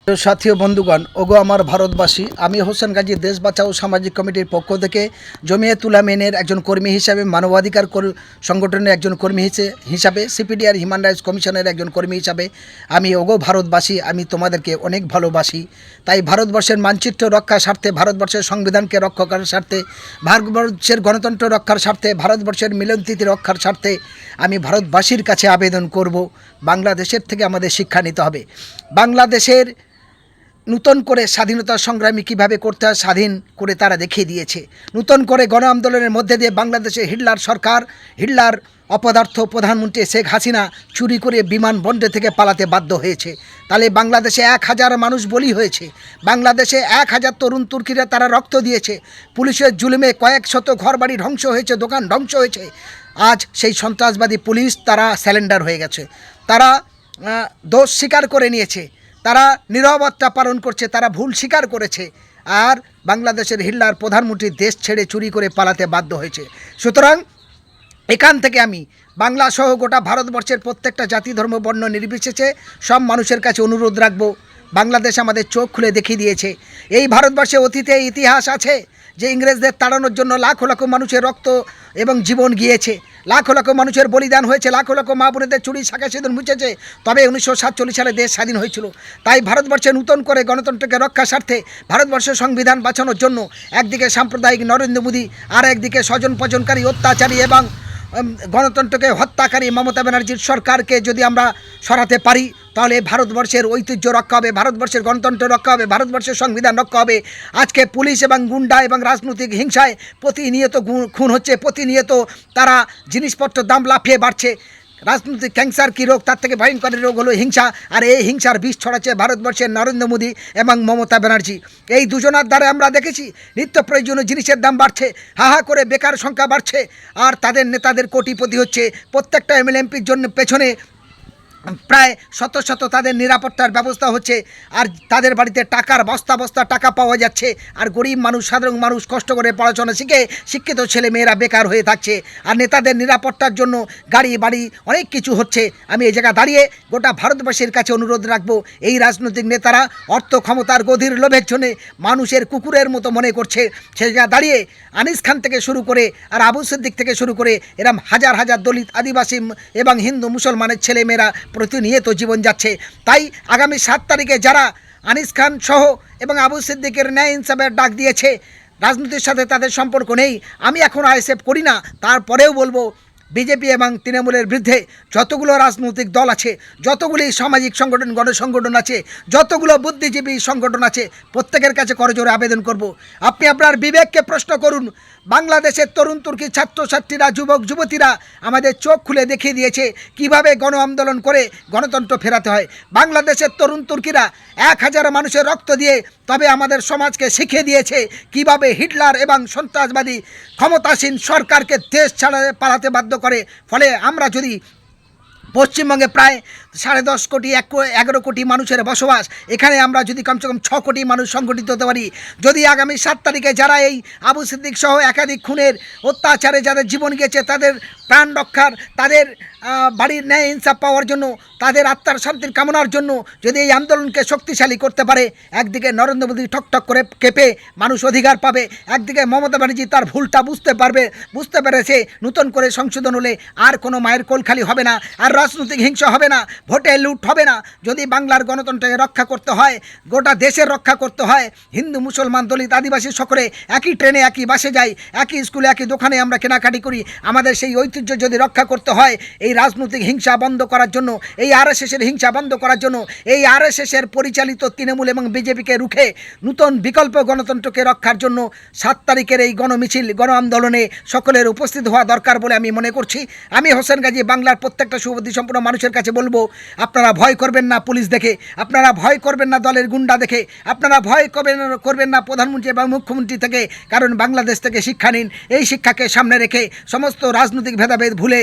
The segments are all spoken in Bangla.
সাথী ও বন্ধুগণ, ওগো আমার ভারতবাসী, আমি হোসেন গাজী দেশ বাঁচাও সামাজিক কমিটির পক্ষ থেকে জমিয়ত উলামায়ের একজন কর্মী হিসাবে, মানবাধিকার সংগঠনের একজন কর্মী হিসাবে, সিপিডিআর হিউম্যান রাইটস কমিশনের একজন কর্মী হিসাবে আমি ওগো ভারতবাসী, আমি তোমাদেরকে অনেক ভালোবাসি। তাই ভারতবর্ষের মানচিত্র রক্ষার স্বার্থে, ভারতবর্ষের সংবিধানকে রক্ষা করার স্বার্থে, ভারতবর্ষের গণতন্ত্র রক্ষার স্বার্থে, ভারতবর্ষের মিলননীতি রক্ষার স্বার্থে আমি ভারতবাসীর কাছে আবেদন করব, বাংলাদেশের থেকে আমাদের শিক্ষা নিতে হবে। বাংলাদেশের নূতন করে স্বাধীনতা সংগ্রামী কীভাবে করতে হয় স্বাধীন করে তারা দেখিয়ে দিয়েছে। নূতন করে গণ আন্দোলনের মধ্যে দিয়ে বাংলাদেশে হিটলার সরকার, হিটলার অপদার্থ প্রধানমন্ত্রী শেখ হাসিনা চুরি করে বিমানবন্দর থেকে পালাতে বাধ্য হয়েছে। তাহলে বাংলাদেশে 1000 মানুষ বলি হয়েছে, বাংলাদেশে 1000 তরুণ তুর্কিরা তারা রক্ত দিয়েছে, পুলিশের জুলুমে কয়েক শত ঘরবাড়ি ধ্বংস হয়েছে, দোকান ধ্বংস হয়েছে। আজ সেই সন্ত্রাসবাদী পুলিশ তারা স্যালেন্ডার হয়ে গেছে, তারা দোষ স্বীকার করে নিয়েছে, তারা নীরবতা পালন করছে, তারা ভুল স্বীকার করেছে। আর বাংলাদেশের হিটলার প্রধানমন্ত্রী দেশ ছেড়ে চুরি করে পালাতে বাধ্য হয়েছে। সুতরাং এখান থেকে আমি বাংলা সহ গোটা ভারতবর্ষের প্রত্যেকটা জাতি ধর্ম বর্ণ নির্বিশেষে সব মানুষের কাছে অনুরোধ রাখব, বাংলাদেশ আমাদের চোখ খুলে দেখিয়ে দিয়েছে। এই ভারতবর্ষে অতীতে ইতিহাস আছে যে ইংরেজদের তাড়ানোর জন্য লাখো লাখো মানুষের রক্ত এবং জীবন গিয়েছে, লাখো লাখো মানুষের বলিদান হয়েছে, লাখো লাখো মা বোনেদের চুরি শাঁখা সিঁদুর মুছেছে, তবে 1947 সালে দেশ স্বাধীন হয়েছিল। তাই ভারতবর্ষে নূতন করে গণতন্ত্রকে রক্ষার স্বার্থে, ভারতবর্ষের সংবিধান বাঁচানোর জন্য একদিকে সাম্প্রদায়িক নরেন্দ্র মোদী, আর একদিকে স্বজন পচনকারী, অত্যাচারী এবং গণতন্ত্রকে হত্যাকারী মমতা ব্যানার্জির সরকারকে যদি আমরা সরাতে পারি, তাহলে ভারতবর্ষের ঐতিহ্য রক্ষা হবে, ভারতবর্ষের গণতন্ত্র রক্ষা হবে, ভারতবর্ষের সংবিধান রক্ষা হবে। আজকে পুলিশ এবং গুন্ডা এবং রাজনৈতিক হিংসায় প্রতিনিয়ত খুন হচ্ছে, প্রতিনিয়ত তারা জিনিসপত্রের দাম লাফিয়ে বাড়ছে। রাজনৈতিক ক্যান্সার কী রোগ, তার থেকে ভয়ঙ্কর রোগ হলো হিংসা, আর এই হিংসার বিষ ছড়াচ্ছে ভারতবর্ষের নরেন্দ্র মোদী এবং মমতা ব্যানার্জি। এই দুজনার দ্বারা আমরা দেখেছি নিত্য প্রয়োজনীয় জিনিসের দাম বাড়ছে, হাহা করে বেকার সংখ্যা বাড়ছে, আর তাদের নেতাদের কোটিপতি হচ্ছে। প্রত্যেকটা এমএলএ এমপির জন্য পেছনে প্রায় শত শত তাদের নিরাপত্তার ব্যবস্থা হচ্ছে, আর তাদের বাড়িতে টাকার বস্তা বস্তা টাকা পাওয়া যাচ্ছে, আর গরিব মানুষ, সাধারণ মানুষ কষ্ট করে পড়াশোনা শিখে শিক্ষিত ছেলে মেয়েরা বেকার হয়ে থাকছে। আর নেতাদের নিরাপত্তার জন্য গাড়ি বাড়ি অনেক কিছু হচ্ছে। আমি এই জায়গা দাঁড়িয়ে গোটা ভারতবাসীর কাছে অনুরোধ রাখবো, এই রাজনৈতিক নেতারা অর্থ ক্ষমতার গদির লোভের জন্যে মানুষের কুকুরের মতো মনে করছে। সেই জায়গা দাঁড়িয়ে আনিস খান থেকে শুরু করে আর আবু সিদ্দিক থেকে শুরু করে এরম হাজার হাজার দলিত, আদিবাসী এবং হিন্দু মুসলমানের ছেলেমেয়েরা প্রতিনিয়ত জীবন যাচ্ছে। তাই আগামী 7 তারিখে যারা আনিস খান সহ এবং আবু সিদ্দিকের ন্যায় ইনসাফের ডাক দিয়েছে, রাজনীতির সাথে তাদের সম্পর্ক নেই, আমি এখন আইএসএফ করি না, তারপরেও বলবো বিজেপি এবং তৃণমূলের বিরুদ্ধে যতগুলো রাজনৈতিক দল আছে, যতগুলি সামাজিক সংগঠন, গণসংগঠন আছে, যতগুলো বুদ্ধিজীবী সংগঠন আছে, প্রত্যেকের কাছে করজোড়ে আবেদন করব, আপনি আপনার বিবেককে প্রশ্ন করুন। বাংলাদেশের তরুণ তুর্কি ছাত্রছাত্রীরা, যুবক যুবতীরা আমাদের চোখ খুলে দেখিয়ে দিয়েছে কিভাবে গণ আন্দোলন করে গণতন্ত্র ফেরাতে হয়। বাংলাদেশের তরুণ তুর্কিরা 1000 মানুষের রক্ত দিয়ে তবে আমাদের সমাজকে শিখিয়ে দিয়েছে কিভাবে হিটলার এবং সন্ত্রাসবাদী ক্ষমতাসীন সরকারকে দেশ ছাড়া পালাতে বাধ্য করে। ফলে আমরা যদি পশ্চিমবঙ্গে প্রায় 10.5 কোটি 11 কোটি মানুষের বসবাস, এখানে আমরা যদি কমসে কম 6 কোটি মানুষ সংগঠিত হতে পারি, যদি আগামী 7 তারিখে যারা এই আবু সিদ্দিক সহ একাধিক খুনের অত্যাচারে যাদের জীবন গেছে, তাদের প্রাণ রক্ষার, তাদের বাড়ির ন্যায় ইনসাফ পাওয়ার জন্য, তাদের আত্মার শান্তির কামনার জন্য যদি এই আন্দোলনকে শক্তিশালী করতে পারে, একদিকে নরেন্দ্র মোদী ঠকঠক করে কেঁপে মানুষ অধিকার পাবে, একদিকে মমতা ব্যানার্জি তার ভুলটা বুঝতে পেরেছে, নতুন করে সংশোধন হলে আর কোনো মায়ের কোল খালি হবে না, আর রাজনৈতিক হিংসা হবে না, ভোটে লুট হবে না। যদি বাংলার গণতন্ত্রকে রক্ষা করতে হয়, গোটা দেশের রক্ষা করতে হয়, হিন্দু মুসলমান দলিত আদিবাসী সকলে একই ট্রেনে একই বাসে যাই, একই স্কুলে একই দোকানে আমরা কেনাকাটি করি, আমাদের সেই ঐতিহ্য যদি রক্ষা করতে হয়, এই রাজনৈতিক হিংসা বন্ধ করার জন্য, এই আরএসএসের হিংসা বন্ধ করার জন্য, এই আরএসএসের পরিচালিত তৃণমূল এবং বিজেপিকে রুখে নূতন বিকল্প গণতন্ত্রকে রক্ষার জন্য 7 তারিখের এই গণমিছিল, গণ আন্দোলনে সকলের উপস্থিত হওয়া দরকার বলে আমি মনে করছি। আমি হোসেন গাজী বাংলার প্রত্যেকটা সুবুদ্ধি সম্পন্ন মানুষের কাছে বলবো, আপনারা ভয় করবেন না পুলিশ দেখে, আপনারা ভয় করবেন না দলের গুন্ডা দেখে, আপনারা ভয় করবেন না প্রধানমন্ত্রী এবং মুখ্যমন্ত্রী থেকে, কারণ বাংলাদেশ থেকে শিক্ষা নিন। এই শিক্ষাকে সামনে রেখে সমস্ত রাজনৈতিক ভেদাভেদ ভুলে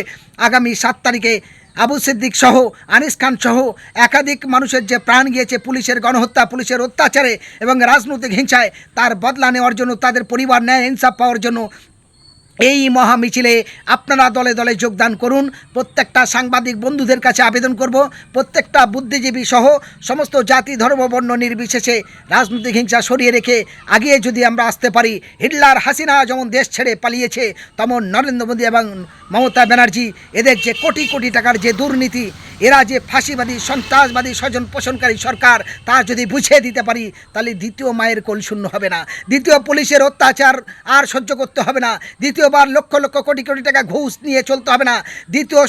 আগামী 7 তারিখে আবু সিদ্দিক সহ আনিস খান সহ একাধিক মানুষের যে প্রাণ গিয়েছে পুলিশের গণহত্যা, পুলিশের অত্যাচারে এবং রাজনৈতিক হিংসায়, তার বদলা নেওয়ার জন্য, তাদের পরিবার ন্যায় ইনসাফ পাওয়ার জন্য এই মহা মিছিলে আপনারা দলে দলে যোগদান করুন। প্রত্যেকটা সাংবাদিক বন্ধুদের কাছে আবেদন করব, প্রত্যেকটা বুদ্ধিজীবী সহ সমস্ত জাতি ধর্ম বর্ণ নির্বিশেষে রাজনৈতিক হিংসা সরিয়ে রেখে আগিয়ে যদি আমরা আসতে পারি, হিটলার হাসিনা যেমন দেশ ছেড়ে পালিয়েছে, তেমন নরেন্দ্র মোদী এবং মমতা ব্যানার্জি এদের যে কোটি কোটি টাকার যে দুর্নীতি, এরা যে ফাঁসিবাদী সন্ত্রাসবাদী স্বজন পোষণকারী সরকার, তা যদি বুঝিয়ে দিতে পারি, তাহলে দ্বিতীয় মায়ের কোল শূন্য হবে না, দ্বিতীয় পুলিশের অত্যাচার আর সহ্য করতে হবে না, দ্বিতীয়বার লক্ষ লক্ষ কোটি কোটি টাকা ঘুষ নিয়ে চলতে হবে না, দ্বিতীয়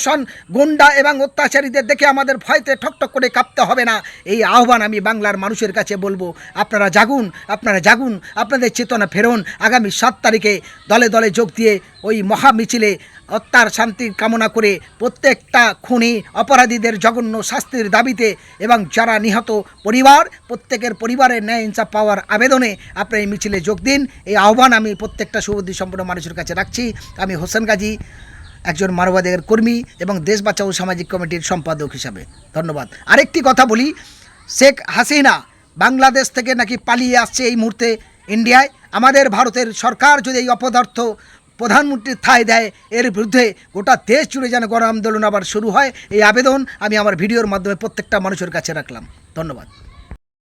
গুন্ডা এবং অত্যাচারীদের দেখে আমাদের ভয়তে ঠকঠক করে কাঁপতে হবে না। এই আহ্বান আমি বাংলার মানুষের কাছে বলবো। আপনারা জাগুন, আপনারা জাগুন, আপনাদের চেতনা ফেরুন। আগামী 7 তারিখে দলে দলে যোগ দিয়ে ওই মহা মিছিলে আত্মার শান্তির কামনা করে প্রত্যেকটা খুনি অপরাধীদের জঘন্য শাস্তির দাবিতে এবং যারা নিহত পরিবার, প্রত্যেকের পরিবারের ন্যায় ইনসাফ পাওয়ার আবেদনে আপনারা এই মিছিলে যোগ দিন। এই আহ্বান আমি প্রত্যেকটা সুবুদ্ধি সম্পন্ন মানুষের কাছে রাখছি। আমি হোসেন গাজী, একজন মানবাধিকার কর্মী এবং দেশ বাঁচাও সামাজিক কমিটির সম্পাদক হিসাবে। ধন্যবাদ। আরেকটি কথা বলি, শেখ হাসিনা বাংলাদেশ থেকে নাকি পালিয়ে আসছে এই মুহূর্তে ইন্ডিয়ায়। আমাদের ভারতের সরকার যদি এই অপদার্থ প্রধানমন্ত্রীর ঠাঁই দেয়, এর বিরুদ্ধে গোটা দেশ জুড়ে যেন গণ আন্দোলন আবার শুরু হয়, এই আবেদন আমি আমার ভিডিওর মাধ্যমে প্রত্যেকটা মানুষের কাছে রাখলাম। ধন্যবাদ।